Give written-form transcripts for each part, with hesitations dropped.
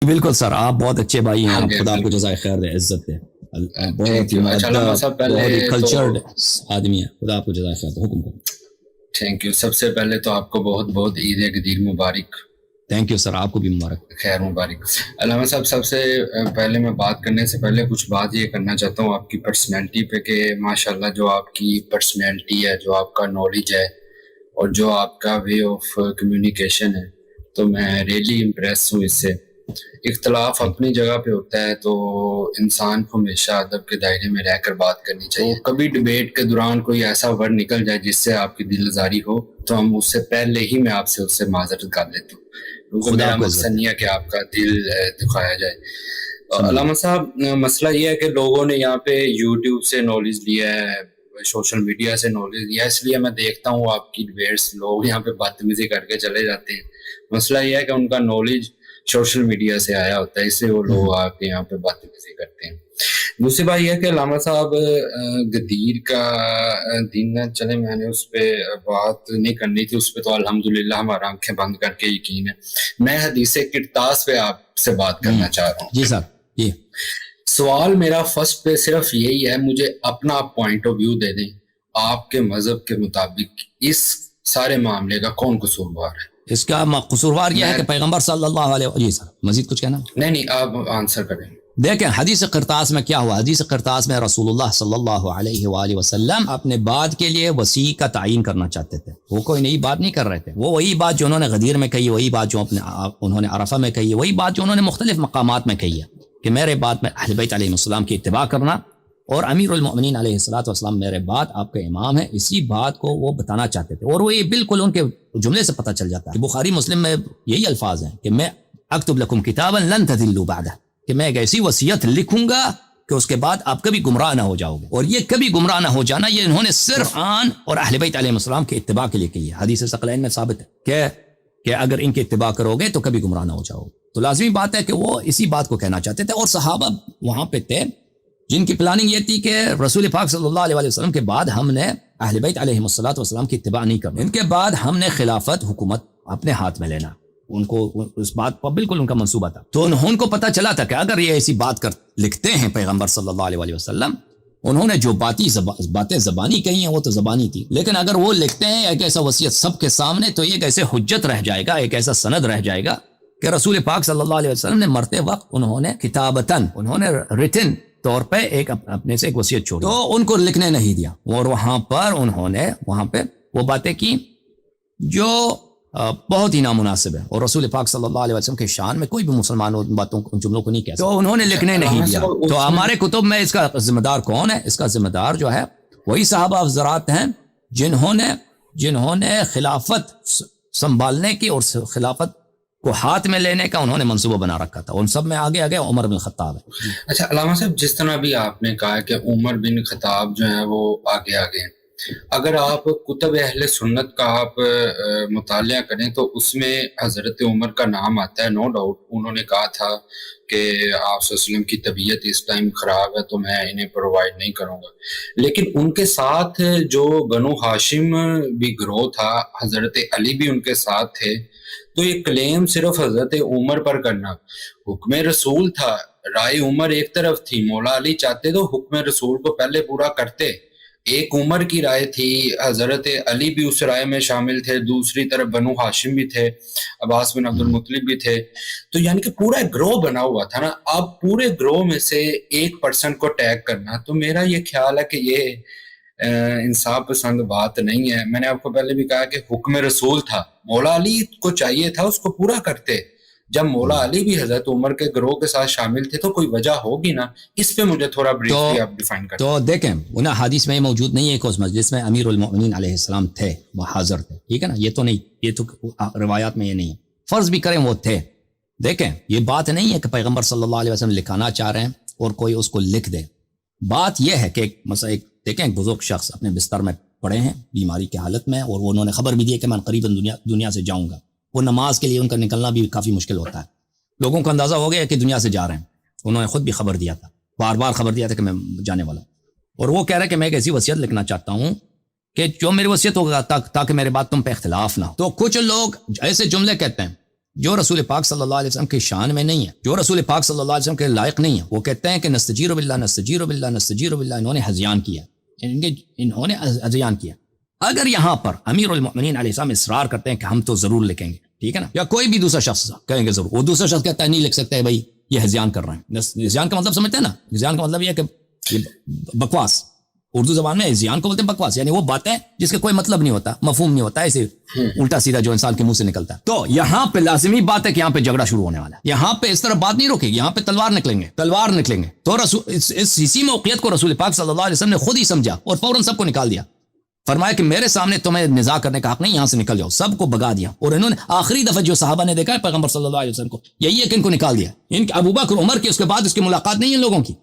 بالکل سر، آپ بہت اچھے بھائی ہیں، ہاں آپ جی خدا آپ کو بالکل. جزائے خیر دے، عزت دے، بہت تھینک ہی یو. اچھا علامہ مؤدب، صاحب بہت ہی پہلے کلچرڈ تو آدمی ہے، خدا آپ کو جزائے خیر دے. حکم کرو. Thank you. سب سے پہلے تو آپ کو بہت بہت عید گدیر مبارک. تھینک یو سر، آپ کو بھی مبارک. خیر مبارک. علامہ صاحب سب سے پہلے میں بات کرنے سے پہلے کچھ بات یہ کرنا چاہتا ہوں آپ کی پرسنالٹی پہ کہ ماشاءاللہ جو آپ کی پرسنالٹی ہے، جو آپ کا نالج ہے اور جو آپ کا وے آف کمیونیکیشن ہے، تو میں ریئلی امپریس ہوں اس سے. اختلاف اپنی جگہ پہ ہوتا ہے تو انسان کو ہمیشہ ادب کے دائرے میں رہ کر بات کرنی چاہیے. کبھی ڈبیٹ کے دوران کوئی ایسا ورڈ نکل جائے جس سے آپ کی دل آزاری ہو تو ہم اس سے پہلے ہی میں آپ سے اس سے معذرت کر لیتا ہوں، کیونکہ خدا میرا آپ کو مقصد عزت نہیں دے. ہے کہ آپ کا دل دکھایا جائے. سمجھ گیا. علامہ صاحب مسئلہ یہ ہے کہ لوگوں نے یہاں پہ یوٹیوب سے نالج لیا ہے، سوشل میڈیا سے نالج لیا، اس لیے میں دیکھتا ہوں آپ کی ڈبیٹس لوگ یہاں پہ بدتمیزی کر کے چلے جاتے ہیں. مسئلہ یہ ہے کہ ان کا نالج سوشل میڈیا سے آیا ہوتا ہے، اس سے وہ لوگ آ کے یہاں پہ بدتمیزی کرتے ہیں. دوسری بات یہ ہے کہ علامہ صاحب غدیر کا دن، چلے میں نے اس پہ بات نہیں کرنی تھی، اس پہ تو الحمدللہ ہمارا آنکھیں بند کر کے یقین ہے. میں حدیث کرتاس پہ آپ سے بات کرنا چاہ رہا ہوں. جی سر. جی سوال میرا فرسٹ پہ صرف یہی ہے، مجھے اپنا پوائنٹ آف ویو دے دیں، آپ کے مذہب کے مطابق اس سارے معاملے کا کون قصوروار ہے؟ اس کا قصوروار یہ ہے کہ پیغمبر صلی اللہ علیہ وسلم. جی سر مزید کچھ کہنا؟ نہیں آپ آنسر کریں. دیکھیں حدیث قرطاس میں کیا ہوا. حدیث قرطاس میں رسول اللہ صلی اللہ علیہ وآلہ وسلم اپنے بعد کے لیے وسیع کا تعین کرنا چاہتے تھے. وہ کوئی نئی بات نہیں کر رہے تھے، وہ وہی بات جو انہوں نے غدیر میں کہی، وہی بات جو انہوں نے عرفہ میں کہی، وہی بات جو انہوں نے مختلف مقامات میں کہی ہے کہ میرے بعد میں اہل بیت علیہ السلام کی اتباع کرنا اور امیر المؤمنین علیہ الصلوۃ والسلام میرے بعد آپ کے امام ہیں. اسی بات کو وہ بتانا چاہتے تھے، اور وہ یہ بالکل ان کے جملے سے پتہ چل جاتا ہے. بخاری مسلم میں یہی الفاظ ہیں کہ میں اکتب لکم کتابا لن تضلوا بعدہ، کہ میں ایک ایسی وصیت لکھوں گا کہ اس کے بعد آپ کبھی گمراہ نہ ہو جاؤ گے. اور یہ کبھی گمراہ نہ ہو جانا یہ انہوں نے صرف آن اور اہل بیت علیہ السلام کے اتباع کے لیے کی ہے. حدیث ثقلین میں ثابت ہے کہ اگر ان کے اتباع کرو گے تو کبھی گمراہ نہ ہو جاؤ. تو لازمی بات ہے کہ وہ اسی بات کو کہنا چاہتے تھے. اور صحابہ وہاں پہ تھے جن کی پلاننگ یہ تھی کہ رسول پاک صلی اللہ علیہ وسلم کے بعد ہم نے اہل بیت علیہ السلام کی اتباع نہیں کرنی، ان کے بعد ہم نے خلافت حکومت اپنے ہاتھ میں لینا. ان کو اس بات پر بالکل ان کا منصوبہ تھا. تو ان کو پتہ چلا تھا کہ اگر یہ ایسی بات لکھتے ہیں پیغمبر صلی اللہ علیہ وسلم، انہوں نے جو باتیں زبانی کہی ہیں وہ تو زبانی تھی، لیکن اگر وہ لکھتے ہیں ایک ایسا وصیت سب کے سامنے تو ایک ایسے حجت رہ جائے گا، ایک ایسا سند رہ جائے گا کہ رسول پاک صلی اللہ علیہ وسلم نے مرتے وقت انہوں نے کتابتاً، انہوں نے ریٹن طور پہ ایک اپنے سے ایک وصیت چھوڑی، تو ان کو لکھنے نہیں دیا. اور وہاں پر انہوں نے وہاں پہ وہ باتیں کی جو بہت ہی نامناسب ہے، اور رسول پاک صلی اللہ علیہ وسلم کے شان میں کوئی بھی مسلمان ان باتوں ان جملوں کو نہیں کہہ سکتا، تو انہوں نے لکھنے نہیں دیا. تو ہمارے کتب میں اس کا ذمہ دار کون ہے؟ اس کا ذمہ دار جو ہے وہی صحابہ افضلات ہیں جنہوں نے خلافت سنبھالنے کی اور خلافت کو ہاتھ میں لینے کا انہوں نے منصوبہ بنا رکھا تھا. ان سب میں آگے عمر بن خطاب ہے. اچھا علامہ صاحب، جس طرح بھی آپ نے کہا کہ عمر بن خطاب جو ہیں وہ آگے ہیں، اگر آپ کتب اہل سنت کا آپ مطالعہ کریں تو اس میں حضرت عمر کا نام آتا ہے. نو ڈاؤٹ انہوں نے کہا تھا کہ آپ صلی اللہ علیہ وسلم کی طبیعت اس ٹائم خراب ہے تو میں انہیں پرووائڈ نہیں کروں گا. لیکن ان کے ساتھ جو بنو ہاشم بھی گروہ تھا، حضرت علی بھی ان کے ساتھ تھے، تو یہ کلیم صرف حضرت عمر پر کرنا، حکم رسول تھا، رائے عمر ایک طرف تھی، مولا علی چاہتے تو حکم رسول کو پہلے پورا کرتے. ایک عمر کی رائے تھی، حضرت علی بھی اس رائے میں شامل تھے، دوسری طرف بنو ہاشم بھی تھے، عباس بن عبد المطلب بھی تھے. تو یعنی کہ پورا گروہ بنا ہوا تھا نا. اب پورے گروہ میں سے 1% کو ٹیگ کرنا، تو میرا یہ خیال ہے کہ یہ انصاف پسند بات نہیں ہے. میں نے آپ کو پہلے بھی کہا کہ حکم رسول تھا، مولا علی کو چاہیے تھا اس کو پورا کرتے. جب مولا علی بھی حضرت عمر کے گروہ کے ساتھ شامل تھے تو کوئی وجہ ہوگی نا. اس پہ مجھے تھوڑا بریفلی آپ ڈیفائن کریں. تو دیکھیں انہیں حدیث میں یہ موجود نہیں ہے کہ اس مجلس میں امیر المؤمنین علیہ السلام تھے، وہ حاضر تھے، ٹھیک ہے نا. یہ تو روایات میں یہ نہیں ہے. فرض بھی کریں وہ تھے. دیکھیں یہ بات نہیں ہے کہ پیغمبر صلی اللہ علیہ وسلم لکھانا چاہ رہے ہیں اور کوئی اس کو لکھ دے. بات یہ ہے کہ مثلا دیکھیں ایک بزرگ شخص اپنے بستر میں پڑے ہیں بیماری کی حالت میں، اور انہوں نے خبر بھی دی ہے کہ میں قریباً دنیا سے جاؤں گا. وہ نماز کے لیے ان کا نکلنا بھی کافی مشکل ہوتا ہے. لوگوں کو اندازہ ہو گیا کہ دنیا سے جا رہے ہیں. انہوں نے خود بھی خبر دیا تھا، بار بار خبر دیا تھا کہ میں جانے والا ہوں. اور وہ کہہ رہے کہ میں ایک ایسی وصیت لکھنا چاہتا ہوں کہ جو میری وصیت ہوگا تاکہ میرے بعد تم پہ اختلاف نہ ہو. تو کچھ لوگ ایسے جملے کہتے ہیں جو رسول پاک صلی اللہ علیہ وسلم کی شان میں نہیں ہے، جو رسول پاک صلی اللہ علیہ وسلم کے لائق نہیں ہے، وہ کہتے ہیں کہ نستجیر باللہ نستجیر باللہ نستجیر باللہ، انہوں نے ہذیان کیا، انہوں نے ہذیان کیا۔ اگر یہاں پر امیر المؤمنین علیہ السلام اصرار کرتے ہیں کہ ہم تو ضرور لکھیں گے، ٹھیک ہے نا، یا کوئی بھی دوسرا شخص کہیں گے ضرور، وہ دوسرا شخص کہتا ہے نہیں لکھ سکتے بھائی یہ ہذیان کر رہے ہیں۔ ہذیان کا مطلب سمجھتے ہیں نا، ہذیان کا مطلب یہ ہے کہ یہ بکواس، اردو زبان میں ہذیان کو بولتے ہیں بکواس، یعنی وہ باتیں جس کا کوئی مطلب نہیں ہوتا، مفہوم نہیں ہوتا، ایسے الٹا سیدھا جو انسان کے منہ سے نکلتا ہے۔ تو یہاں پہ لازمی بات ہے کہ یہاں پہ جھگڑا شروع ہونے والا ہے، یہاں پہ اس طرح بات نہیں روکے گی، یہاں پہ تلوار نکلیں گے۔ تو اسی موقعیت کو رسول پاک صلی اللہ علیہ وسلم نے خود ہی سمجھا اور فوراً سب کو نکال دیا، فرمایا کہ میرے سامنے تمہیں نزاع کرنے کا حق نہیں، یہاں سے نکل جاؤ، سب کو بگا دیا۔ اور انہوں نے آخری دفعہ جو صحابہ نے دیکھا ہے پیغمبر صلی اللہ علیہ وسلم کو، یہی ہے کہ ان کو نکال دیا۔ ان ابو بکر عمر کے اس کے بعد اس کی ملاقات نہیں ہے ان لوگوں کی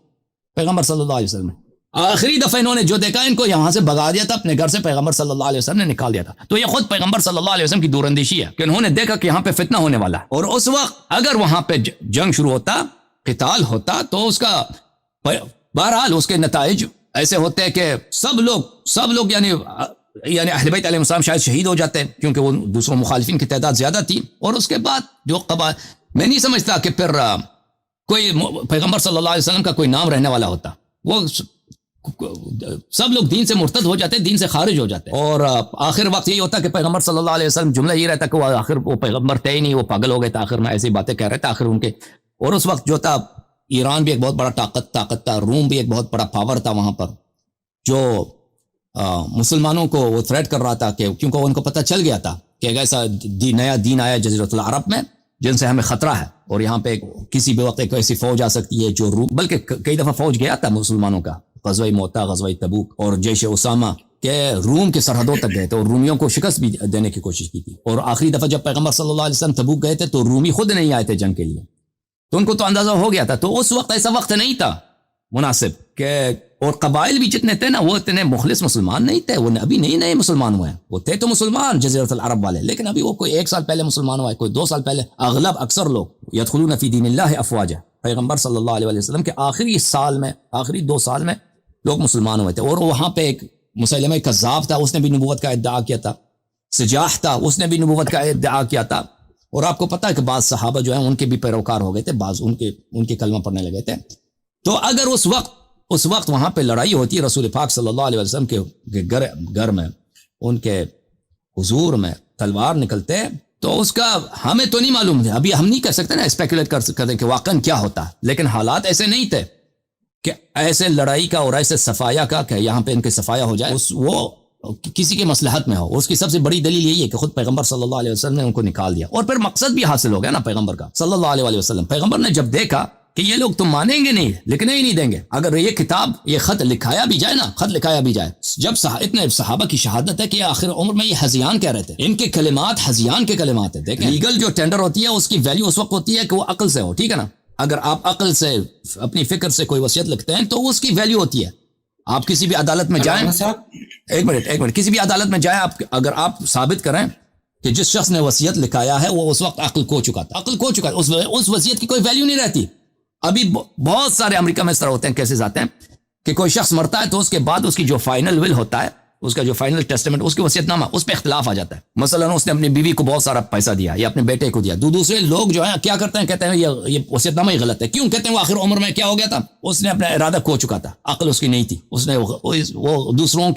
پیغمبر صلی اللہ علیہ وسلم نے، آخری دفعہ انہوں نے جو دیکھا ان کو یہاں سے بگا دیا تھا، اپنے گھر سے پیغمبر صلی اللہ علیہ وسلم نے نکال دیا تھا۔ تو یہ خود پیغمبر صلی اللہ علیہ وسلم کی دور اندیشی ہے کہ انہوں نے دیکھا کہ یہاں پہ فتنہ ہونے والا ہے، اور اس وقت اگر وہاں پہ جنگ شروع ہوتا، قتال ہوتا، تو اس کا بہرحال اس کے نتائج ایسے ہوتے کہ سب لوگ یعنی اہل بیت علیہ السلام شاید شہید ہو جاتے ہیں، کیونکہ وہ دوسروں مخالفین کی تعداد زیادہ تھی۔ اور اس کے بعد جو میں نہیں سمجھتا کہ پھر کوئی پیغمبر صلی اللہ علیہ وسلم کا کوئی نام رہنے والا ہوتا، وہ سب لوگ دین سے مرتد ہو جاتے، دین سے خارج ہو جاتے، اور آخر وقت یہی ہوتا کہ پیغمبر صلی اللہ علیہ وسلم، جملہ یہ رہتا کہ وہ آخر وہ پیغمبر تھے ہی نہیں، وہ پاگل ہو گئے تھے، آخر میں ایسی باتیں کہہ رہے تھے آخر ان کے۔ اور اس وقت جو تھا ایران بھی ایک بہت بڑا طاقت تھا، روم بھی ایک بہت بڑا پاور تھا وہاں پر، جو مسلمانوں کو وہ تھریٹ کر رہا تھا، کہ کیونکہ ان کو پتہ چل گیا تھا کہ ایک ایسا نیا دین آیا جزیرۃ العرب میں جن سے ہمیں خطرہ ہے، اور یہاں پہ کسی بھی وقت ایک ایسی فوج آ سکتی ہے جو روم، بلکہ کئی دفعہ فوج گیا تھا مسلمانوں کا، غزوہ موتا، غزوہ تبوک اور جیش اسامہ کے روم کے سرحدوں تک گئے تھے، اور رومیوں کو شکست بھی دینے کی کوشش کی تھی۔ اور آخری دفعہ جب پیغمبر صلی اللہ علیہ وسلم تبوک گئے تھے تو رومی خود نہیں آئے تھے جنگ کے لیے، تو ان کو تو اندازہ ہو گیا تھا۔ تو اس وقت ایسا وقت نہیں تھا مناسب کہ، اور قبائل بھی جتنے تھے نا وہ اتنے مخلص مسلمان نہیں تھے، وہ ابھی نئے مسلمان ہوئے ہیں، وہ تھے تو مسلمان جزیرۃ العرب والے، لیکن ابھی وہ کوئی 1 سال پہلے مسلمان ہوا ہے، کوئی 2 سال پہلے، اکثر لوگ یدخلون فی دین اللہ افواجا، پیغمبر صلی اللہ علیہ وسلم کے آخری 2 سال میں لوگ مسلمان ہوئے تھے۔ اور وہاں پہ ایک مسیلمہ کذاب تھا، اس نے بھی نبوت کا ادعا کیا تھا، سجاح تھا، اس نے بھی نبوت کا ادعا کیا تھا، اور آپ کو پتا ہے کہ بعض صحابہ جو ہیں ان کے بھی پیروکار ہو گئے تھے، بعض ان کے کلمہ پڑھنے لگے تھے۔ تو اگر اس وقت وہاں پہ لڑائی ہوتی ہے رسول پاک صلی اللہ علیہ وسلم کے گھر میں، ان کے حضور میں تلوار نکلتے، تو اس کا ہمیں تو نہیں معلوم ہے، ابھی ہم نہیں کر سکتے نا اسپیکولیٹ کر سکتے کہ واقعاً کیا ہوتا، لیکن حالات ایسے نہیں تھے کہ ایسے لڑائی کا اور ایسے صفایا کا کہ یہاں پہ ان کے صفایا ہو جائے، وہ کسی کے مصلحت میں ہو۔ اس کی سب سے بڑی دلیل یہی ہے کہ خود پیغمبر صلی اللہ علیہ وسلم نے ان کو نکال دیا، اور پھر مقصد بھی حاصل ہو گیا نا پیغمبر کا صلی اللہ علیہ وسلم۔ پیغمبر نے جب دیکھا کہ یہ لوگ تم مانیں گے نہیں، لکھنے ہی نہیں دیں گے، اگر یہ کتاب، یہ خط لکھایا بھی جائے، جب اتنے صحابہ کی شہادت ہے کہ آخر عمر میں یہ ہذیان کہہ رہے تھے، ان کے کلمات ہذیان کے کلمات ہیں۔ دیکھیں لیگل جو ٹینڈر ہوتی ہے اس کی ویلیو اس وقت ہوتی ہے کہ وہ عقل سے ہو، ٹھیک ہے نا، اگر آپ عقل سے اپنی فکر سے کوئی وصیت لکھتے ہیں تو اس کی ویلیو ہوتی ہے۔ آپ کسی بھی عدالت میں جائیں، ایک منٹ کسی بھی عدالت میں جائیں، اگر آپ ثابت کریں کہ جس شخص نے وصیت لکھایا ہے وہ اس وقت عقل کھو چکا تھا، اس وصیت کی کوئی ویلیو نہیں رہتی۔ ابھی بہت سارے امریکہ میں اس طرح ہوتے ہیں، کیسز آتے ہیں کہ کوئی شخص مرتا ہے تو اس کے بعد اس کی جو فائنل ول ہوتا ہے، اس کا جو فائنل ٹیسٹمنٹ، اس کی وصیت نامہ، اس پہ اختلاف آ جاتا ہے۔ مثلا اس نے اپنی بیوی کو بہت سارا پیسہ دیا یا اپنے بیٹے کو دیا، دوسرے لوگ جو ہیں کیا کرتے ہیں، کہتے ہیں یہ وصیت نامہ ہی غلط ہے۔ کیوں کہتے ہیں؟ وہ آخر عمر میں کیا ہو گیا تھا، اس نے اپنا ارادہ کھو چکا تھا، عقل اس کی نہیں تھی، اس نے وہ دوسروں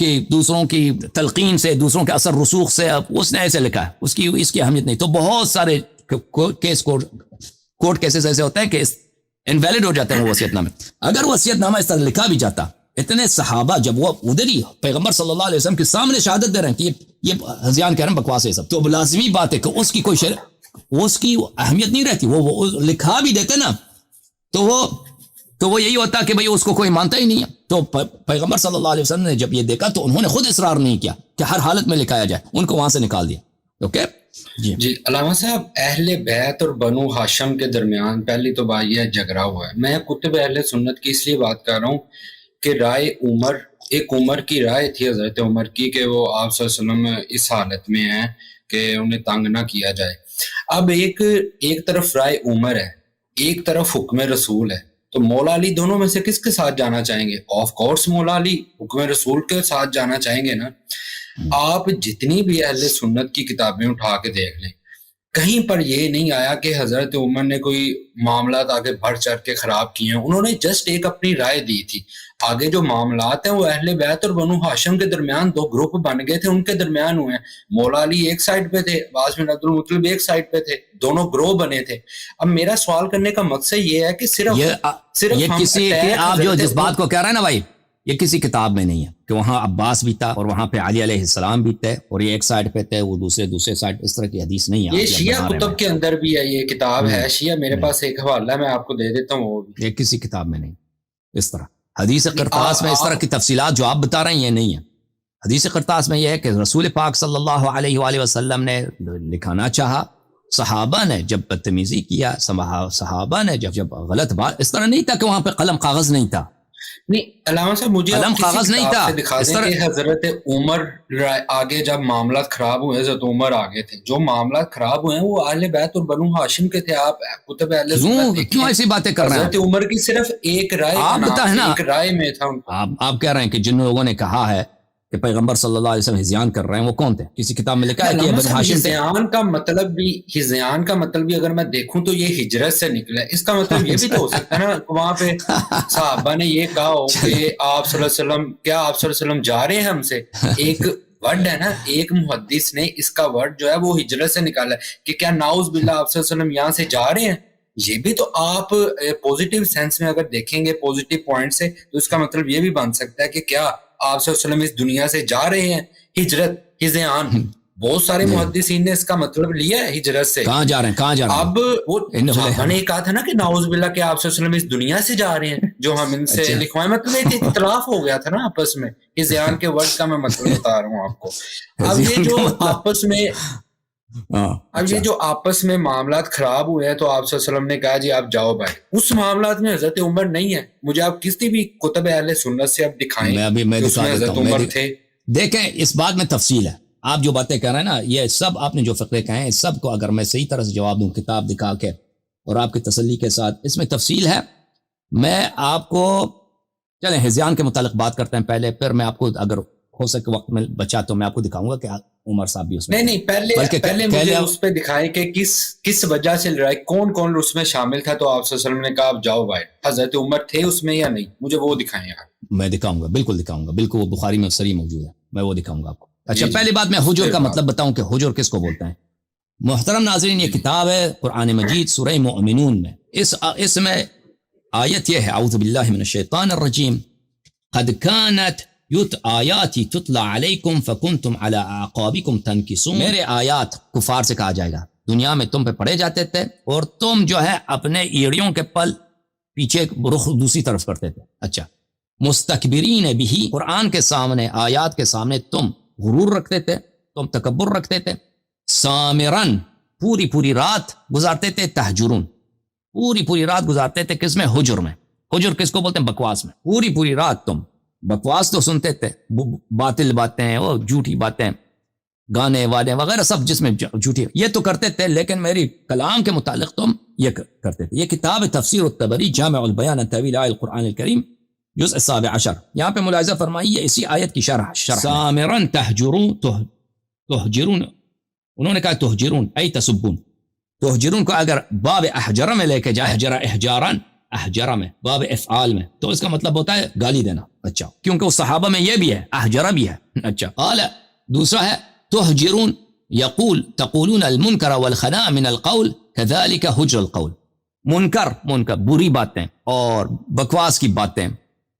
کی تلقین سے، دوسروں کے اثر رسوخ سے اس نے ایسے لکھا ہے، اس کی اہمیت نہیں۔ تو بہت سارے کورٹ کیسز ایسے ہوتے ہیں کہ انویلڈ ہو جاتے ہیں وہ وصیت نامے۔ اگر وصیت نامہ اس طرح لکھا بھی جاتا، اتنے صحابہ جب وہ ادھر ہی پیغمبر صلی اللہ علیہ وسلم کے سامنے شہادت دے رہے ہیں کہ یہ ہذیان کہہ رہے ہیں، بکواس ہے سب، تو لازمی بات ہے کہ اس کی کوئی اس کی اہمیت نہیں رہتی۔ وہ لکھا بھی دیتے نا تو وہ یہی ہوتا کہ بھئی اس کو کوئی مانتا ہی نہیں ہے۔ تو پیغمبر صلی اللہ علیہ وسلم نے جب یہ دیکھا تو انہوں نے خود اصرار نہیں کیا کہ ہر حالت میں لکھایا جائے، ان کو وہاں سے نکال دیا۔ اوکے جی علامہ صاحب، اہل بیت اور بنو ہاشم کے درمیان پہلی تو بات یہ جھگڑا ہوا ہے۔ میں کتب اہل سنت کی اس لیے بات کر رہا ہوں کہ رائے عمر کی رائے تھی، حضرت عمر کی، کہ وہ آپ صلی اللہ علیہ وسلم اس حالت میں ہیں کہ انہیں تنگ نہ کیا جائے۔ اب ایک طرف رائے عمر ہے، ایک طرف حکم رسول ہے، تو مولا علی دونوں میں سے کس کے ساتھ جانا چاہیں گے؟ آف کورس مولا علی حکم رسول کے ساتھ جانا چاہیں گے نا۔ آپ جتنی بھی اہل سنت کی کتابیں اٹھا کے دیکھ لیں، کہیں پر یہ نہیں آیا کہ حضرت عمر نے کوئی معاملات آگے بڑھ چڑھ کے خراب کیے ہیں. انہوں نے جسٹ ایک اپنی رائے دی تھی. آگے جو معاملات ہیں وہ اہل بیت اور بنو ہاشم کے درمیان دو گروپ بن گئے تھے, ان کے درمیان ہوئے ہیں. مولا علی ایک سائڈ پہ تھے, عباس بن عبد المطلب ایک سائڈ پہ تھے, دونوں گروہ بنے تھے. اب میرا سوال کرنے کا مقصد یہ ہے کہ صرف یہ کسی آپ جو جس بات کو کہہ رہے ہیں نا بھائی, یہ کسی کتاب میں نہیں ہے کہ وہاں عباس بھی تھا اور وہاں پہ علی علیہ السلام بھی تھے اور یہ ایک سائڈ پہ تھے وہ دوسرے سائڈ, اس طرح کی حدیث نہیں ہے. یہ شیعہ کتب کے اندر بھی ہے, یہ کتاب ہے شیعہ, میرے پاس ایک حوالہ ہے, میں آپ کو دے دیتا ہوں. وہ بھی یہ کسی کتاب میں نہیں. اس طرح حدیث قرطاس میں اس طرح کی تفصیلات جو آپ بتا رہے ہیں یہ نہیں ہے. حدیث قرطاس میں یہ ہے کہ رسول پاک صلی اللہ علیہ وآلہ وسلم نے لکھانا چاہا, صحابہ نے جب بدتمیزی کیا, صحابہ نے جب غلط بات, اس طرح نہیں تھا کہ وہاں پہ قلم کاغذ نہیں تھا. نہیں علامہ صاحب, مجھے قلم کاغذ نہیں تھا. دکھا دیں کہ حضرت عمر آگے جب معاملات خراب ہوئے, حضرت عمر آگے تھے, جو معاملات خراب ہوئے ہیں وہ اہل بیت اور بنو ہاشم کے تھے. آپ کتب اہل سنت کیوں ایسی باتیں کر رہے ہیں؟ حضرت عمر کی صرف ایک رائے, ایک رائے میں تھا. آپ کہہ رہے ہیں کہ جن لوگوں نے کہا ہے کہ پیغمبر صلی اللہ علیہ وسلم ہزیان کر رہے ہیں, وہ کون تھے؟ کسی کتاب میں لکھا ہے کہ بنو ہاشم تھے. ہزیان کا مطلب بھی اگر میں دیکھوں تو یہ ہجرت سے نکلا ہے. اس کا مطلب یہ بھی تو ہو سکتا ہے نا وہاں پہ صحابہ نے یہ کہا ہو کہ آپ صلی اللہ علیہ وسلم, کیا آپ صلی اللہ علیہ وسلم جا رہے ہیں ہم سے. ایک ورڈ ہے نا, ایک محدث نے اس کا ورڈ جو ہے وہ ہجرت سے نکالا ہے کہ کیا نعوذ باللہ آپ صلی اللہ علیہ وسلم یہاں سے جا رہے ہیں. یہ بھی تو آپ پوزیٹیو سینس میں اگر دیکھیں گے, پوزیٹیو پوائنٹ سے, تو اس کا مطلب یہ بھی بن سکتا ہے کہ کیا آپ صلی اللہ علیہ وسلم اس دنیا سے جا رہے ہیں. ہجرت, ہزیان, بہت سارے محدثین نے اس کا مطلب لیا ہے ہجرت سے. کہاں جا رہے ہیں؟ اب وہ صحابہ نے کہا تھا نا کہ نعوذ باللہ کہ آپ صلی اللہ علیہ وسلم اس دنیا سے جا رہے ہیں, جو ہم ان سے لکھوائے. مطلب ایک اختلاف ہو گیا تھا نا آپس میں. ہزیان کے ورڈ کا میں مطلب بتا رہا ہوں آپ کو. اب یہ جو آپس میں معاملات خراب ہوئے ہیں تو آپ صلی اللہ علیہ وسلم نے کہا جی آپ جاؤ بھائی. اس معاملات میں حضرت عمر نہیں ہے. مجھے آپ کسی بھی کتب اہل سنت سے آپ دکھائیں اس میں حضرت عمر تھے. دیکھیں اس بات میں تفصیل ہے. آپ جو باتیں کہہ رہے ہیں نا, یہ سب آپ نے جو فقرے کہے ہیں, اس سب کو اگر میں صحیح طرح سے جواب دوں کتاب دکھا کے اور آپ کی تسلی کے ساتھ, اس میں تفصیل ہے. میں آپ کو چلیں ہزیان کے متعلق بات کرتے ہیں پہلے, پھر میں آپ کو اگر ہو سکے وقت میں بچا تو میں آپ کو دکھاؤں گا کہ عمر صاحب بھی اس میں نہیں پہلے مجھے اس پہ دکھائیں کہ کس وجہ سے لڑائی, کون اس میں شامل تھا. تو آپ صلی اللہ علیہ وسلم نے کہا آپ جاؤ بھائی, حضرت عمر تھے اس میں یا نہیں, مجھے وہ دکھائیں آپ. میں دکھاؤں گا, بالکل دکھاؤں گا, بالکل وہ بخاری میں صریح موجود ہے, میں وہ دکھاؤں گا آپ کو. اچھا پہلی بات میں حجر کا مطلب بتاؤں کہ حجر کس کو بولتے ہیں. محترم ناظرین, یہ کتاب ہے قرآن مجید سورہ مؤمنون میں. اس میں آیت یہ ہے, اعوذ باللہ من الشیطان الرجیم, قد كانت آیاتی تتلا علیکم فکنتم علی اعقابکم تنکسون. میرے آیات کفار سے کہا جائے گا دنیا میں تم پہ پڑھے جاتے تھے اور تم جو ہے اپنے ایڑیوں کے پل پیچھے رخ دوسری طرف کرتے تھے. اچھا, مستکبرین بھی, قرآن کے سامنے, آیات کے سامنے تم غرور رکھتے تھے, تم تکبر رکھتے تھے. سامرن, پوری رات گزارتے تھے. تہجرون, پوری رات گزارتے تھے کس میں؟ حجر میں. حجر کس کو بولتے ہیں؟ بکواس میں. پوری رات تم بکواس تو سنتے تھے, باطل باتیں, وہ جھوٹی باتیں, گانے والے وغیرہ سب جس میں جھوٹی, یہ تو کرتے تھے, لیکن میری کلام کے متعلق تم یہ کرتے تھے. یہ کتاب تفسیر الطبری جامع البیان عن تأویل آیات القرآن الکریم جزء 17. یہاں پہ ملاحظہ فرمائیے اسی آیت کی شرح سامرن تہجرون, انہوں نے کہا تہجرون ای تسبون. تہجرون کو اگر باب احجر میں لے کے جائے, احجر احجارن, احجر میں باب افعال میں, تو اس کا مطلب ہوتا ہے گالی دینا. اچھا, کیونکہ اس صحابہ میں یہ بھی ہے, احجر بھی ہے. اچھا, قال دوسرا ہے تہجرون یقول تقولون المنکر والخناء من القول كذلك حجر القول. منکر بری باتیں اور بکواس کی باتیں,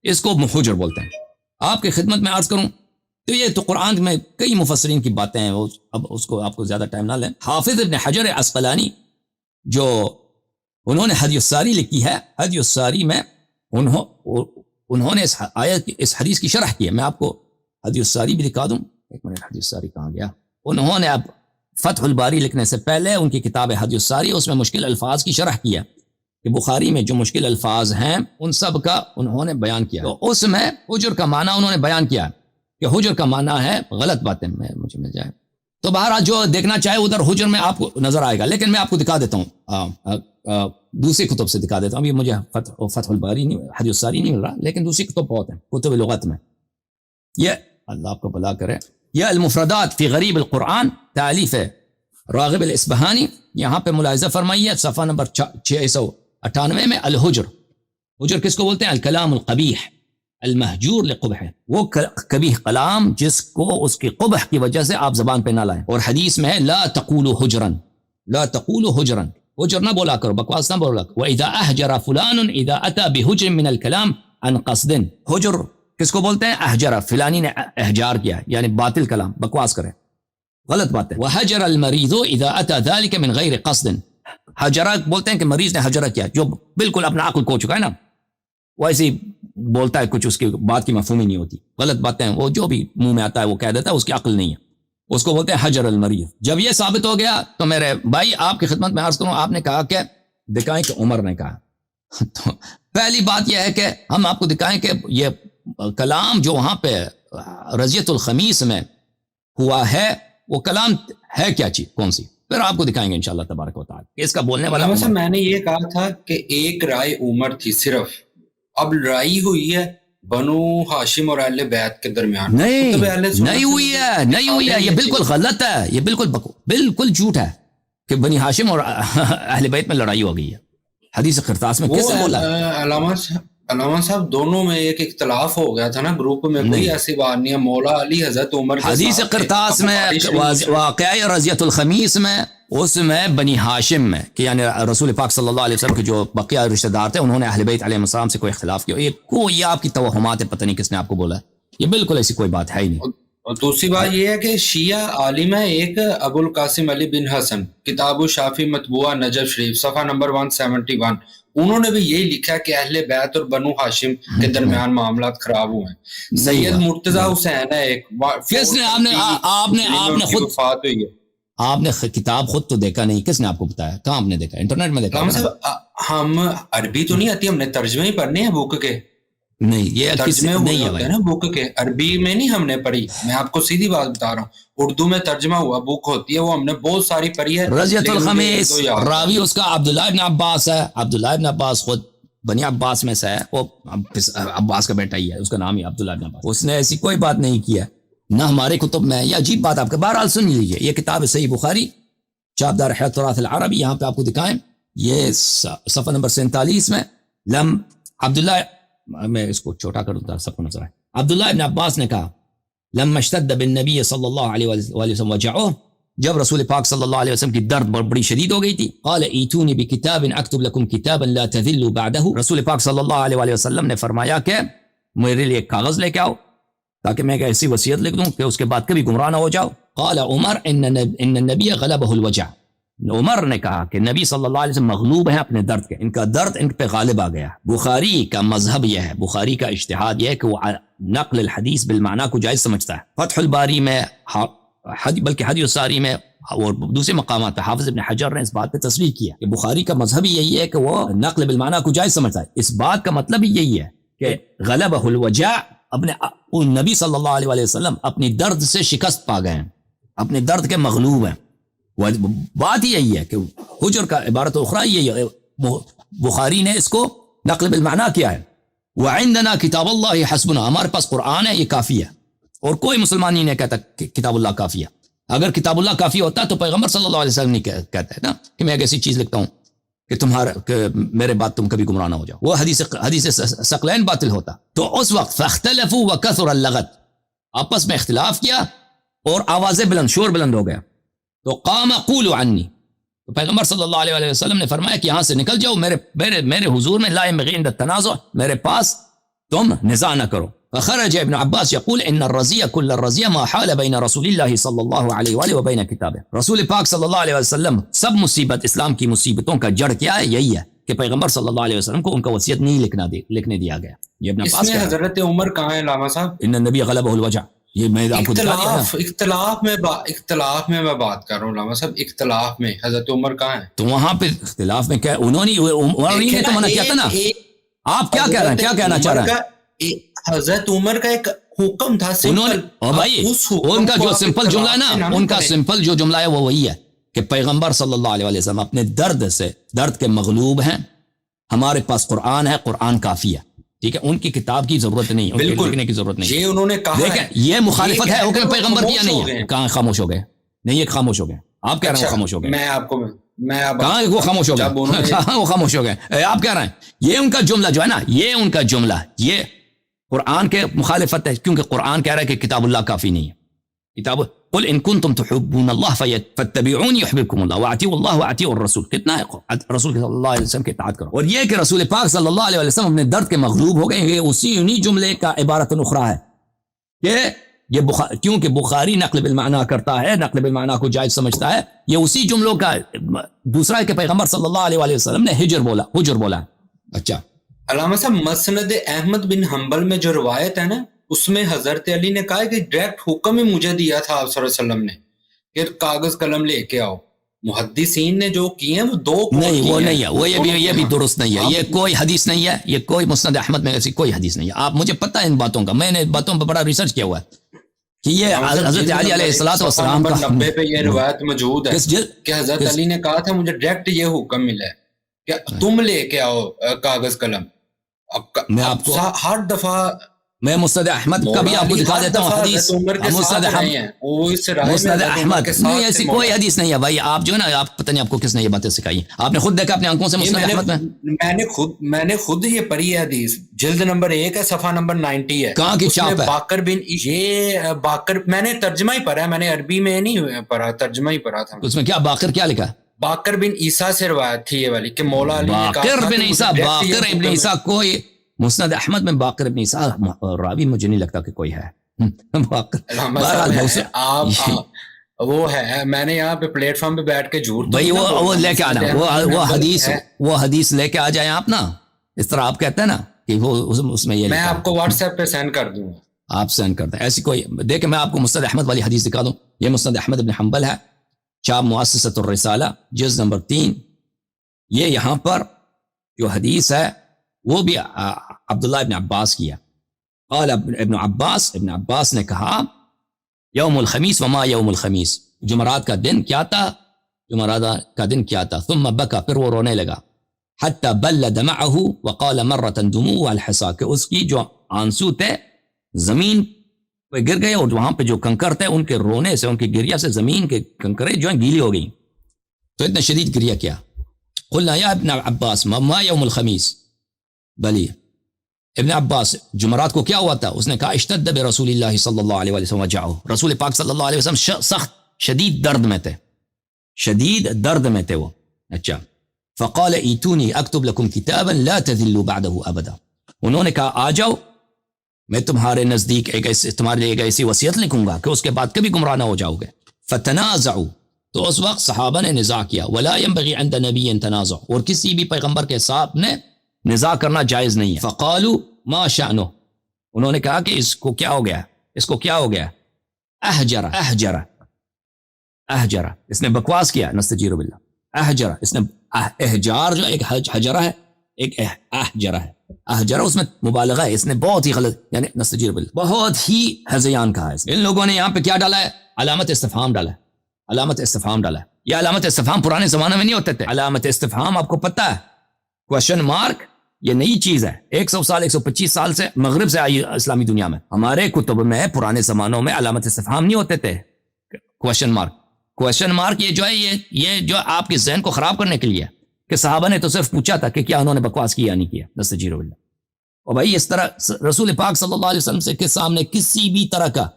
اس کو حجر بولتے ہیں. آپ کی خدمت میں عرض کروں تو یہ تو قرآن میں کئی مفسرین کی باتیں ہیں, اب اس کو آپ کو زیادہ ٹائم نہ لیں. حافظ ابن حجر عسقلانی جو انہوں نے حدیث الساری لکھی ہے, حدیث الساری میں انہوں نے اس حدیث کی شرح کی ہے. میں آپ کو حدیث الساری بھی دکھا دوں. ایک منٹ, حدیث الساری کہاں گیا؟ انہوں نے اب فتح الباری لکھنے سے پہلے ان کی کتاب حدیث الساری, اس میں مشکل الفاظ کی شرح کی ہے کہ بخاری میں جو مشکل الفاظ ہیں ان سب کا انہوں نے بیان کیا. تو اس میں حجر کا معنی انہوں نے بیان کیا کہ حجر کا معنی ہے غلط باتیں. مجھے مل جائے تو بہرحال جو دیکھنا چاہے ادھر حجر میں آپ کو نظر آئے گا, لیکن میں آپ کو دکھا دیتا ہوں, دوسری کتب سے دکھا دیتا ہوں. ابھی مجھے فتح الباری نہیں, حدیث الساری نہیں مل رہا, لیکن دوسری کتب بہت ہیں کتب لغت میں. یہ اللہ آپ کو بھلا کرے, یہ المفردات فی غریب القرآن, تالیف ہے راغب الاسبہانی یہاں پہ ملاحظہ فرمائیے صفحہ نمبر 698 میں الحجر، حجر کس کو بولتے ہیں؟ الکلام القبیح المہجور لقبح، وہ قبیح کلام جس کو اس کی قبح کی وجہ سے آپ زبان پہ نہ لائیں. اور حدیث میں ہے لا تقولوا حجرا، لا تقولوا حجرا، حجر نہ بولا کرو، بکواس نہ بولا کرو. وَإِذَا أَحْجَرَ فُلَانٌ إِذَا أَتَى بِحُجْرٍ مِّنَ الْكَلَامِ عَنْ قَصْدٍ. حجر کس کو بولتے ہیں؟ احجرہ، فلانی نے احجار کیا یعنی باطل کلام، بکواس کرے، غلط بات ہے. وَحَجَرَ الْمَرِيضُ إِذَا أَتَى ذَلِكَ مِنْ غَيْرِ قَصْدٍ. حجرہ بولتے ہیں کہ مریض نے حجرہ کیا، جو بالکل اپنا عقل کھو چکا ہے نا، وہ ایسی بولتا ہے کچھ اس کی بات کی مفہوم ہی نہیں ہوتی، غلط باتیں وہ جو بھی منہ میں آتا ہے وہ کہہ دیتا ہے، اس کی عقل نہیں ہے، اس کو بولتے ہیں حجر المریض. جب یہ ثابت ہو گیا تو میرے بھائی آپ کی خدمت میں عرض کروں، آپ نے کہا کہ دکھائیں کہ عمر نے کہا. تو پہلی بات یہ ہے کہ ہم آپ کو دکھائیں کہ یہ کلام جو وہاں پہ رضیت الخمیس میں ہوا ہے وہ کلام ہے کیا چیز، کون سی، پھر آپ کو دکھائیں گے انشاءاللہ تبارک و تعالی. اس کا بولنے والا میں نے یہ کہا تھا کہ ایک رائے عمر تھی صرف، اب لڑائی ہوئی ہے بنو ہاشم اور اہل بیت کے درمیان. نہیں ہوئی ہے، یہ بالکل غلط ہے، یہ بالکل جھوٹ ہے کہ بنی ہاشم اور اہل بیت میں لڑائی ہو گئی ہے. حدیث قرطاس میں کس نے بولا؟ علامہ صاحب دونوں میں ایک اختلاف ہو گیا تھا نا گروپ میں، کوئی ایسی بات نہیں ہے. مولا علی حضرت عمر حدیث قرطاس میں واقعہ رضیت الخمیس میں، اس میں بنی ہاشم میں کہ یعنی رسول پاک صلی اللہ علیہ وسلم کے جو بقیہ رشتہ دار تھے انہوں نے اہل بیت علیہ السلام سے کوئی اختلاف کیا. یہ آپ کی توہمات ہے، پتہ نہیں کس نے آپ کو بولا، یہ بالکل ایسی کوئی بات ہے ہی نہیں. اور دوسری بات یہ ہے کہ شیعہ عالم ہے ایک ابو القاسم علی بن حسن، کتاب الشافی مطبوعہ نجف شریف صفحہ نمبر 171، انہوں نے بھی یہی لکھا کہ اہل بیت اور بنو ہاشم کے درمیان معاملات خراب ہوئے ہیں. سید مرتضی حسین ہے ایک، کس نے آپ نے خود وفات ہوئی ہے. آپ نے کتاب خود تو دیکھا نہیں، کس نے آپ کو بتایا؟ کہاں آپ نے دیکھا؟ انٹرنیٹ میں دیکھا. ہم عربی تو نہیں آتی، ہم نے ترجمے ہی پڑھنے ہیں بک کے. نہیں، یہ ترجمے ہوتے ہیں نا بک کے، عربی میں نہیں ہم نے پڑھی. میں آپ کو سیدھی بات بتا رہا ہوں، اردو میں ترجمہ ہوا بک ہوتی ہے، وہ ہم نے بہت ساری پڑھی ہے. رضیت الخمیس راوی اس کا عبداللہ ابن عباس ہے. عبداللہ ابن عباس خود بنی عباس میں سے ہے، وہ عباس کا بیٹا ہی ہے، اس کا نام ہی عبداللہ ابن عباس. اس نے ایسی کوئی بات نہیں کی ہے، نہ ہمارے کتب میں. یہ عجیب بات آپ کے بہرحال سن لیجیے. یہ کتاب صحیح بخاری چاپدار حیات تراث العربی، یہاں پہ آپ کو دکھائیں، یہ صفحہ نمبر 47 میں لم عبداللہ، میں اس کو چھوٹا کر دوں سب کو نظر آئے. عبداللہ ابن عباس نے کہا لما اشتد بالنبی صلی اللہ علیہ وآلہ وسلم وجعوه، جب رسول پاک صلی اللہ علیہ وسلم کی درد بڑی شدید ہو گئی تھی، قال ایتونی بکتاب اکتب لکم کتابا لا تذلوا بعدہ، رسول پاک صلی اللہ علیہ وآلہ وسلم نے فرمایا کہ میرے لیے ایک کاغذ لے کے آؤ تاکہ میں ایک ایسی وصیت لکھ دوں کہ اس کے بعد کبھی گمراہ نہ ہو جاؤ. قال عمر ان النبی غلبہ الوجع، عمر نے کہا کہ نبی صلی اللہ علیہ وسلم مغلوب ہیں اپنے درد کے، ان کا درد ان پہ غالب آ گیا. بخاری کا مذہب یہ ہے، بخاری کا اجتہاد یہ ہے کہ وہ نقل الحدیث بالمعنی کو جائز سمجھتا ہے. فتح الباری میں بلکہ حدیث الساری میں اور دوسرے مقامات حافظ ابن حجر نے اس بات پہ تصریح کیا کہ بخاری کا مذہب یہی ہے کہ وہ نقل بالمعنی کو جائز سمجھتا ہے. اس بات کا مطلب ہی یہی ہے کہ غلبہ الوجع، اپنے نبی صلی اللہ علیہ وسلم اپنی درد سے شکست پا گئے ہیں، اپنے درد کے مغلوب ہیں. بات ہی یہی ہے کہ حجر کا عبارت اخری یہی ہے، بخاری نے اس کو نقل بالمعنی کیا ہے. وعندنا کتاب اللہ حسبنا، ہمارے پاس قرآن ہے یہ کافی ہے. اور کوئی مسلمان ہی نہیں کہتا کہ کتاب اللہ کافی ہے. اگر کتاب اللہ کافی ہوتا تو پیغمبر صلی اللہ علیہ وسلم نہیں کہتا ہے نا کہ میں ایک ایسی چیز لکھتا ہوں کہ میرے بعد تم کبھی گمراہ نہ ہو جاؤ، وہ حدیث ثقلین باطل ہوتا. تو اس وقت فاختلفوا وکثر اللغط، آپس میں اختلاف کیا اور آوازیں بلند، شور بلند ہو گیا. تو قام قولوا عنی، تو پیغمبر صلی اللہ علیہ وسلم نے فرمایا کہ یہاں سے نکل جاؤ، میرے حضور میں لا ينبغي عند التنازع، میرے پاس تم نزاع نہ کرو. فخرج ابن عباس يقول ان الرزي كل الرزي ما حال بين رسول الله صلی اللہ علیہ وآلہ وبین کتابه. رسول پاک صلی اللہ علیہ وسلم، سب مصیبت اسلام کی مصیبتوں کا جڑ کیا ہے؟ یہی ہے کہ پیغمبر صلی اللہ علیہ وسلم کو ان کا وصیت نہیں لکھنے دیا گیا. یہ ابن عباس کا حضرت عمر کہاں ہے علامہ صاحب؟ ان النبی غلبہ الوجع، یہ میں آپ کو اختلاف میں میں بات کر رہا ہوں علامہ صاحب، اختلاف میں حضرت عمر کہاں ہے؟ تو وہاں پہ اختلاف میں کیا انہوں نے تو منع کیا تھا نا. آپ کیا کہہ رہے ہیں، کیا کہنا چاہ رہے ہیں؟ حضرت عمر کا ایک حکم تھا سمپل، بھائی ان کا جو سمپل جملہ ہے نا، ان کا سمپل جو جملہ ہے وہ وہی ہے کہ پیغمبر صلی اللہ علیہ وسلم اپنے درد کے مغلوب ہیں، ہمارے پاس قرآن ہے، قرآن کافی ہے. ٹھیک ہے، ان کی کتاب کی ضرورت نہیں، ان کے لکھنے کی ضرورت نہیں. یہ انہوں نے کہا ہے، یہ مخالفت ہے حکم پیغمبر کی یا نہیں ہے؟ کہاں خاموش ہو گئے؟ نہیں، یہ خاموش ہو گئے. آپ کہہ رہے ہیں وہ خاموش ہو گئے. میں اب کہاں وہ خاموش ہو گئے؟ کہاں وہ خاموش ہو گئے؟ آپ کہہ رہے ہیں یہ ان کا جملہ جو ہے نا، یہ ان کا جملہ یہ قرآن کے مخالفت ہے، کیونکہ قرآن کہہ رہا ہے کہ کتاب اللہ کافی نہیں ہے. کتاب قل ان کنتم تحبون اللہ فاتبعونی یحببکم اللہ واطیعوا اللہ واطیعوا الرسول. کتنا ہے رسول صلی اللہ علیہ وسلم کی اطاعت کرو. اور یہ کہ رسول پاک صلی اللہ علیہ وسلم اپنے درد کے مغلوب ہو گئے، یہ اسی انہی جملے کا عبارت اخرى ہے کہ یہ کیونکہ بخاری نقل بالمعنی کرتا ہے، نقل بالمعنی کو جائز سمجھتا ہے، یہ اسی جملوں کا دوسرا ہے کہ پیغمبر صلی اللہ علیہ وسلم نے حجر بولا. اچھا علامہ صاحب، مسند احمد بن حنبل میں جو روایت ہے نا، اس میں حضرت علی نے کہا کہ ڈائریکٹ حکم ہی مجھے دیا تھا آپ صلی اللہ علیہ وسلم نے کہ کاغذ قلم لے کے آؤ. محدثین نے جو کیے ہیں وہ دو نہیں، وہ نہیں ہے، وہ یہ بھی درست نہیں ہے. یہ کوئی حدیث نہیں ہے، یہ کوئی مسند احمد میں ایسی کوئی حدیث نہیں ہے. آپ مجھے پتہ ہے ان باتوں کا، میں نے باتوں پہ بڑا ریسرچ کیا ہوا ہے کہ یہ حضرت علی علیہ السلام کا 90 پہ یہ روایت موجود ہے کہ حضرت علی نے کہا تھا مجھے ڈائریکٹ یہ حکم ملا ہے کہ تم لے کے آؤ کاغذ قلم. میں آپ کو ہر دفعہ میں مسند احمد کا بھی آپ کو دکھا دیتا ہوں حدیث. مسند احمد نہیں، ایسی کوئی حدیث نہیں ہے بھائی. آپ جو ہے نا، آپ پتہ نہیں آپ کو کس نے یہ باتیں سکھائی. آپ نے خود دیکھا اپنے آنکھوں سے مسند احمد میں نے خود یہ پڑھی ہے حدیث، جلد نمبر 1 ہے، صفحہ نمبر 90 ہے. کہاں کی چھاپ ہے؟ باقر بن یہ باقر، میں نے ترجمہ ہی پڑھا ہے، میں نے عربی میں نہیں پڑھا، ترجمہ ہی پڑھا تھا. اس میں کیا باقر کیا لکھا؟ باقر بن عیسیٰ سے روایت تھی یہ والی کہ مولا علی نے کہا باقر بن عیسیٰ، باقر ابن عیسیٰ کوئی مسند احمد میں باقر ابن عیسیٰ راوی مجھے نہیں لگتا کہ کوئی ہے. وہ ہے، میں نے یہاں پہ پلیٹ فارم پہ بیٹھ کے جھوٹ بھائی وہ لے کے آنا، وہ حدیث لے کے آ جائیں آپ نا. اس طرح آپ کہتے ہیں نا کہ وہ اس میں یہ میں آپ کو واٹس ایپ پہ سینڈ کر دوں گا، آپ سینڈ کر دیں. ایسی کوئی دیکھیں، میں آپ کو مسند احمد والی حدیث دکھا دوں. یہ مسند احمد ابن حنبل ہے، چاپ مؤسسۃ الرسالہ، جز نمبر 3. یہ یہاں پر جو حدیث ہے وہ بھی عبداللہ ابن عباس کیا. قال ابن عباس نے کہا یوم الخمیس وما یوم الخمیس، جمعرات کا دن کیا تھا. ثم بکا، پھر وہ رونے لگا. حتی بل دمعہ وقال مرۃ دموع الحصا، کہ اس کی جو آنسو تھے زمین پہ گر گئے، اور وہاں پہ جو کنکر تھے ان کے رونے سے، ان کی گریا سے زمین کے کنکریں جو ہیں گیلی ہو گئی. تو اتنا شدید گریا کیا. قلنا یا ابن عباس ما یوم الخمیس، بلی ابن عباس جمعرات کو کیا ہوا تھا؟ اس نے کہا اشتد برسول اللہ صلی اللہ علیہ وسلم وجعہ، رسول پاک صلی اللہ علیہ وسلم سخت شدید درد میں تھے وہ. اچھا، فقال ایتونی اکتب لکم کتابا لا تذلوا بعدہ ابدا، انہوں نے کہا آ جاؤ میں تمہارے نزدیک تمہارے لیے ایک ایسی وصیت لکھوں گا کہ اس کے بعد کبھی گمراہ نہ ہو جاؤ گے. فتنازعوا، تو اس وقت صحابہ نے نزاع کیا. ولا ينبغي عند نبی تنازع، اور کسی بھی پیغمبر کے ساتھ نے نزاع کرنا جائز نہیں ہے. فقالوا ما شأنه، انہوں نے کہا کہ اس کو کیا ہو گیا. احجر، اس نے بکواس کیا. نستجیر باللہ. احجر، اس نے احجار جو ایک حجرہ ہے، ایک احجرہ ہے. احجرہ اس میں مبالغہ ہے، اس نے بہت ہی غلط، یعنی نستجیر باللہ، بہت ہی ہذیان کہا ہے. ان لوگوں نے یہاں پہ کیا ڈالا ہے؟ علامت استفہام ڈالا ہے. یہ علامت استفہام پرانے زمانے میں نہیں ہوتے تھے. علامت استفہام آپ کو پتہ ہے، کوشچن مارک، یہ نئی چیز ہے. 100 سال 125 سال سے مغرب سے آئی اسلامی دنیا میں. ہمارے کتب میں پرانے زمانوں میں علامت استفہام نہیں ہوتے تھے. کوشچن مارک یہ جو ہے یہ جو آپ کے ذہن کو خراب کرنے کے لیے، کہ صحابہ نے تو صرف پوچھا تھا کہ کیا انہوں نے بکواس کیا یا نہیں کیا. نستجیر باللہ. اور بھائی اس طرح رسول پاک صلی اللہ علیہ وسلم سے کے سامنے کسی بھی طرح کا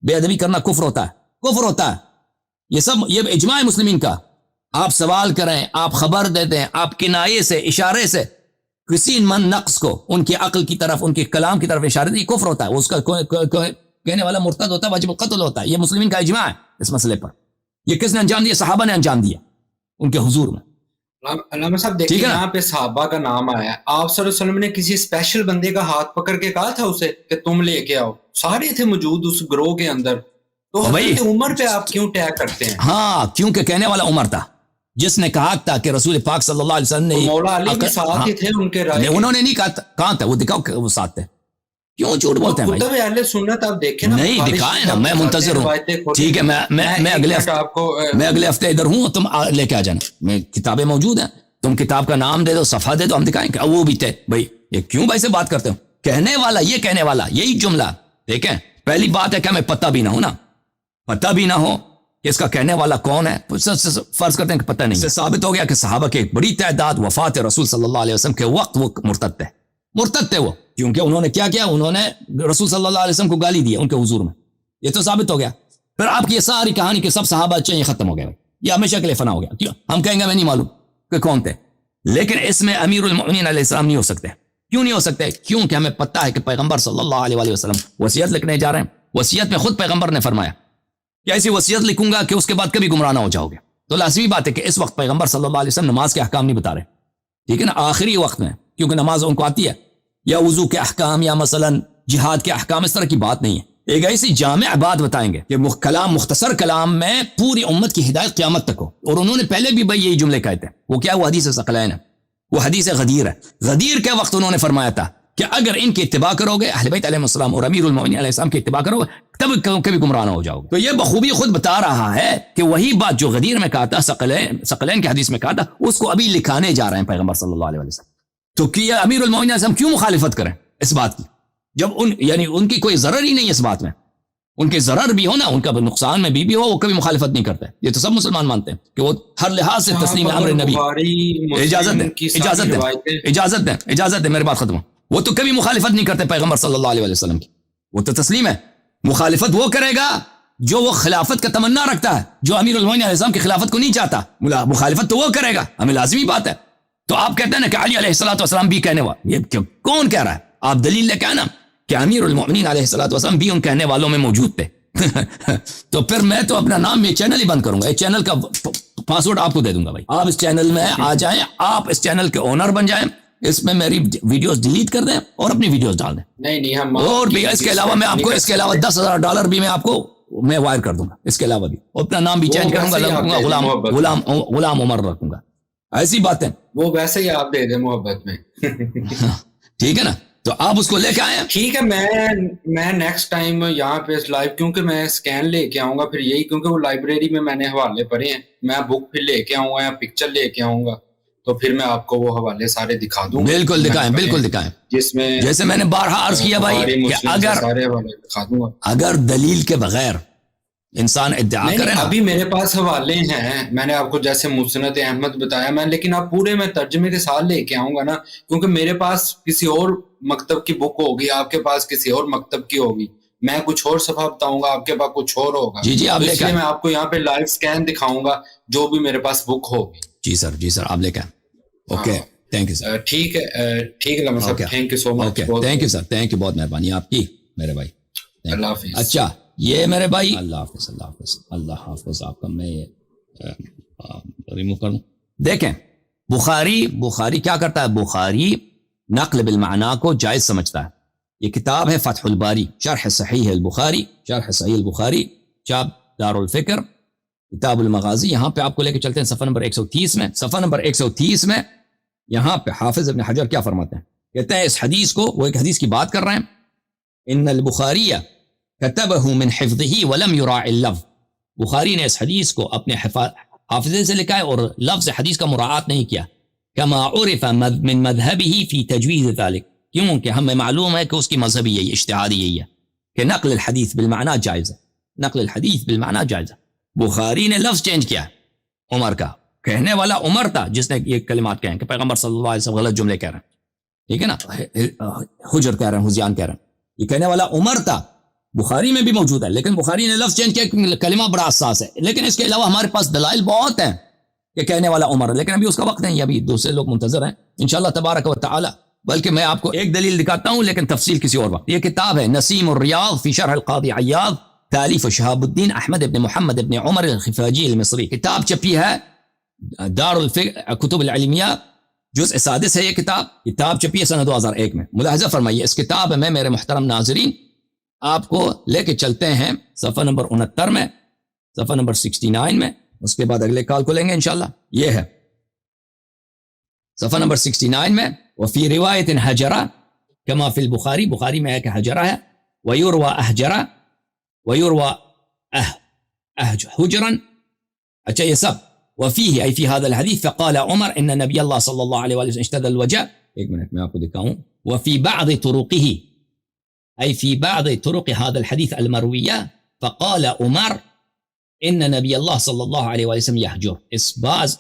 بے ادبی کرنا کفر ہوتا ہے. یہ اجماع مسلمین کا. آپ سوال کریں، آپ خبر دے دیں، آپ کنایے سے، اشارے سے کسی من نقص کو ان کی عقل کی طرف، ان کے کلام کی طرف اشارے دیں، یہ کفر ہوتا ہے. اس کا کہنے والا مرتد ہوتا ہے، واجب القتل ہوتا ہے. یہ مسلمین کا اجماع ہے اس مسئلے پر. یہ کس نے انجام دیا؟ صحابہ نے انجام دیا ان کے حضور میں. علامہ صاحب دیکھیں، یہاں پہ صحابہ کا نام آیا ہے. آپ صلی اللہ علیہ وسلم نے کسی اسپیشل بندے کا ہاتھ پکڑ کے کہا تھا اسے کہ تم لے کے آؤ؟ سارے تھے موجود اس گروہ کے اندر. تو حضرت عمر پہ آپ کیوں ٹیگ کرتے ہیں؟ ہاں، کیونکہ کہنے والا عمر تھا جس نے کہا تھا کہ رسول پاک صلی اللہ علیہ وسلم نے، مولا علی کے ساتھ ہی تھے ان کے رائے. انہوں نے نہیں کہا. کہاں تھا وہ؟ دکھاؤ کہ وہ ساتھ تھے. کیوں جھوٹ بولتے ہیں بھائی؟ کتب اہل سنت آپ دیکھیں نا. نہیں دکھائیں نا، میں منتظر ہوں. ٹھیک ہے، میں اگلے ہفتے ادھر ہوں، تم لے کے آ جانا. میں کتابیں موجود ہیں، تم کتاب کا نام دے دو، صفحہ دے دو، ہم دکھائیں کہ وہ بھی تھے. بھائی یہ کیوں بھائی سے بات کرتے ہو؟ کہنے والا یہی جملہ. دیکھیں، پہلی بات ہے کہ ہمیں پتہ بھی نہ ہو کہ اس کا کہنے والا کون ہے؟ فرض کرتے ہیں کہ پتہ نہیں. اس سے ثابت ہو گیا کہ صحابہ کی ایک بڑی تعداد وفات رسول صلی اللہ علیہ وسلم کے وقت وہ مرتد تھے وہ، کیونکہ انہوں نے کیا کیا؟ انہوں نے رسول صلی اللہ علیہ وسلم کو گالی دی ان کے حضور میں. یہ تو ثابت ہو گیا. پھر آپ کی یہ ساری کہانی کہ سب صحابہ اچھے، یہ ختم ہو گیا، یہ ہمیشہ کے لیے فنا ہو گیا. کیوں؟ ہم کہیں گے میں نہیں معلوم کہ کون تھے، لیکن اس میں امیر المؤمنین علیہ السلام نہیں ہو سکتے. کیوں نہیں ہو سکتے؟ کیونکہ ہمیں پتہ ہے کہ پیغمبر صلی اللہ علیہ وسلم وصیت لکھنے جا رہے ہیں. وصیت میں خود پیغمبر نے فرمایا کہ ایسی وصیت لکھوں گا کہ اس کے بعد کبھی گمراہ نہ ہو جاؤ گے. تو لازمی بات ہے کہ اس وقت پیغمبر صلی اللہ علیہ وسلم نماز کے احکام نہیں بتا رہے، ٹھیک ہے نا، آخری وقت میں، کیونکہ نماز ان کو آتی ہے، یا وضو کے احکام یا مثلا جہاد کے احکام، اس طرح کی بات نہیں ہے. ایک ایسی جامع بات بتائیں گے کہ کلام، مختصر کلام میں پوری امت کی ہدایت قیامت تک ہو. اور انہوں نے پہلے بھی بھائی یہی جملے کہتے ہیں. وہ کیا؟ وہ حدیث ثقلین ہے، وہ حدیث غدیر ہے. غدیر کے وقت انہوں نے فرمایا تھا کہ اگر ان کی اتباع کرو گے، اہل بیت علیہ السلام اور امیر المؤمنین علیہ السلام کی اتباع کرو گے، تب کبھی گمراہ نہ ہو جاؤ گے. تو یہ بخوبی خود بتا رہا ہے کہ وہی بات جو غدیر میں کہا تھا، ثقلین کی حدیث میں کہا تھا، اس کو ابھی لکھانے جا رہے ہیں پیغمبر صلی اللہ علیہ وسلم. تو کیا امیر المؤمنین علیہ السلام کیوں مخالفت کریں اس بات کی، جب ان کی کوئی ضرر ہی نہیں ہے اس بات میں؟ ان کے ضرر بھی ہو نا، ان کا نقصان میں بھی ہو، وہ کبھی مخالفت نہیں کرتے. یہ تو سب مسلمان مانتے ہیں کہ وہ ہر لحاظ سے تسلیم امر نبی. اجازت دیں میری بات ختم ہو. وہ تو کبھی مخالفت نہیں کرتے پیغمبر صلی اللہ علیہ وسلم کی، وہ تو تسلیم ہے. مخالفت وہ کرے گا جو وہ خلافت کا تمنا رکھتا ہے، جو امیر المؤمنین علیہ السلام کی خلافت کو نہیں چاہتا، مخالفت تو وہ کرے گا، ہمیں لازمی بات ہے. تو آپ کہتے ہیں نا کہ علی علیہ السلام بھی کہنے والا، یہ کون کہہ رہا ہے؟ آپ دلیل لے کے آنا کہ امیر المؤمنین علیہ السلام بھی ان کہنے والوں میں موجود تھے. تو پھر میں تو اپنا نام یہ چینل ہی بند کروں گا. یہ چینل کا پاسورڈ آپ کو دے دوں گا بھائی. آپ اس چینل میں آ جائیں، آپ اس چینل کے اونر بن جائیں، اس میں میری ویڈیوز ڈیلیٹ کر دیں اور اپنی ویڈیوز ڈال دیں. نہیں ہم اور بھی اس کے علاوہ میں آپ کو اس کے علاوہ $10,000 بھی میں آپ کو میں وائر کر دوں گا. اس کے علاوہ بھی اپنا نام بھی چینج کروں گا، غلام عمر رکھوں گا. ایسی باتیں وہ ویسے ہی آپ دے دیں محبت میں. ٹھیک ہے نا؟ تو آپ اس کو لے کے آئے. ٹھیک ہے، میں نیکسٹ ٹائم یہاں پہ لائیو، کیونکہ میں سکین لے کے آؤں گا پھر یہی، کیونکہ وہ لائبریری میں میں نے حوالے پڑھے ہیں، میں بک پھر لے کے آؤں گا یا پکچر لے کے آؤں گا، تو پھر میں آپ کو وہ حوالے سارے دکھا دوں گا. بالکل دکھائیں جس میں جیسے میں نے بارہا عرض کیا بھائی کہ اگر دلیل کے بغیر انسان ادعا کرے نا. ابھی میرے پاس حوالے ہیں، میں نے آپ کو جیسے مسند احمد بتایا میں، لیکن آپ پورے میں ترجمے کے ساتھ لے کے آؤں گا نا، کیونکہ میرے پاس کسی اور مکتب کی بک ہوگی، آپ کے پاس کسی اور مکتب کی ہوگی، میں کچھ اور صفحہ بتاؤں گا، آپ کے پاس کچھ اور ہوگا. جی آپ لے کے میں آپ کو یہاں پہ لائیو سکین دکھاؤں گا جو بھی میرے پاس بک ہوگی. جی سر آپ لے کے آئیں. Okay thank you sir. ٹھیک ہے لمحہ صاحب، thank you so much. Thank you sir, thank you, بہت مہربانی آپ کی میرے بھائی. اللہ حافظ. اچھا یہ میرے بھائی، اللہ حافظ. آپ کا میں ریموو کر دوں. دیکھیں بخاری کیا کرتا ہے؟ بخاری نقل بالمعنی کو جائز سمجھتا ہے. یہ کتاب ہے فتح الباری، شرح صحیح البخاری، چاپ دار الفکر، کتاب المغازی. یہاں پہ آپ کو لے کے چلتے ہیں صفحہ نمبر 130 میں. صفحہ نمبر 130 میں یہاں پہ حافظ ابن حجر کیا فرماتے ہیں؟ کہتے ہیں اس حدیث کو، وہ ایک حدیث کی بات کر رہے ہیں، ان البخاری كتبه من حفظه ولم يراع اللفظ. بخاری نے اس حدیث کو اپنے حافظے سے لکھا ہے اور لفظ حدیث کا مراعات نہیں کیا. كما عرف من مذهبه في تجويز ذلك، کیونکہ ہمیں معلوم ہے کہ اس کی مذہبی یہی، اجتہادی یہی ہے کہ نقل الحدیث بالمعنی جائز ہے. نقل الحدیث بالمعنی جائز ہے. بخاری نے لفظ چینج کیا عمر کا، کہنے والا عمر تھا جس نے یہ کلمات کہیں کہ پیغمبر صلی اللہ علیہ وسلم غلط جملے کہہ رہے ہیں، ٹھیک ہے نا، حجر کہہ رہے ہیں، حزیان کہہ رہے ہیں، یہ کہنے والا عمر تھا. بخاری میں بھی موجود ہے، لیکن بخاری نے لفظ چینج کیا، کلمہ بڑا حساس ہے. لیکن اس کے علاوہ ہمارے پاس دلائل بہت ہیں کہ کہنے والا عمر ہے، لیکن ابھی اس کا وقت نہیں، ابھی دوسرے لوگ منتظر ہیں انشاءاللہ تبارک و تعالی. بلکہ میں آپ کو ایک دلیل دکھاتا ہوں، لیکن تفصیل کسی اور وقت. یہ کتاب ہے نسیم الریاض فی شرح القاضی عیاض، تالیف شہاب الدین احمد ابن محمد ابن عمر الخفاجی المصری. کتاب چھپی ہے دار الفکر کتب العلمیہ، جزء 6 ہے. یہ کتاب چھپی ہے سنہ 2001 میں. ملاحظہ فرمائیے اس کتاب میں میرے محترم ناظرین آپ کو لے کے چلتے ہیں صفحہ نمبر 69 میں، صفحہ نمبر 69 میں. اس کے بعد اگلے کال کو لیں گے انشاءاللہ. یہ ہے صفحہ نمبر 69 میں، وفی روایت حجرہ کما فی البخاری، بخاری میں ہے کہ حجرہ ہے، ویروى احجرہ ویروى حجرا. اچھا یہ سب وفیہ ای فی هذا الحدیث فقال عمر ان نبی اللہ صلی اللہ علیہ وسلم اشتد الوجع. ایک منٹ میں آپ کو دکھاؤں. وفی بعض طرقه أي في بعض طرق هذا الحديث المروية فقال عمر ان نبی اللہ صلی اللہ علیہ وآلہ وسلم یحجر،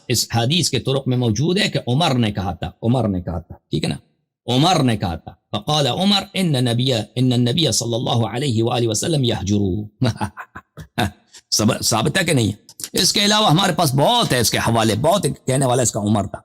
اس حدیث کے طرق میں موجود ہے کہ عمر نے کہا تھا، ٹھیک ہے نا، عمر نے کہا تھا، فقال عمر ان النبی صلی اللہ علیہ وآلہ وسلم یحجر. ثابت ہے کہ نہیں؟ اس کے علاوہ ہمارے پاس بہت ہے اس کے حوالے، بہت کہنے والا اس کا عمر تھا.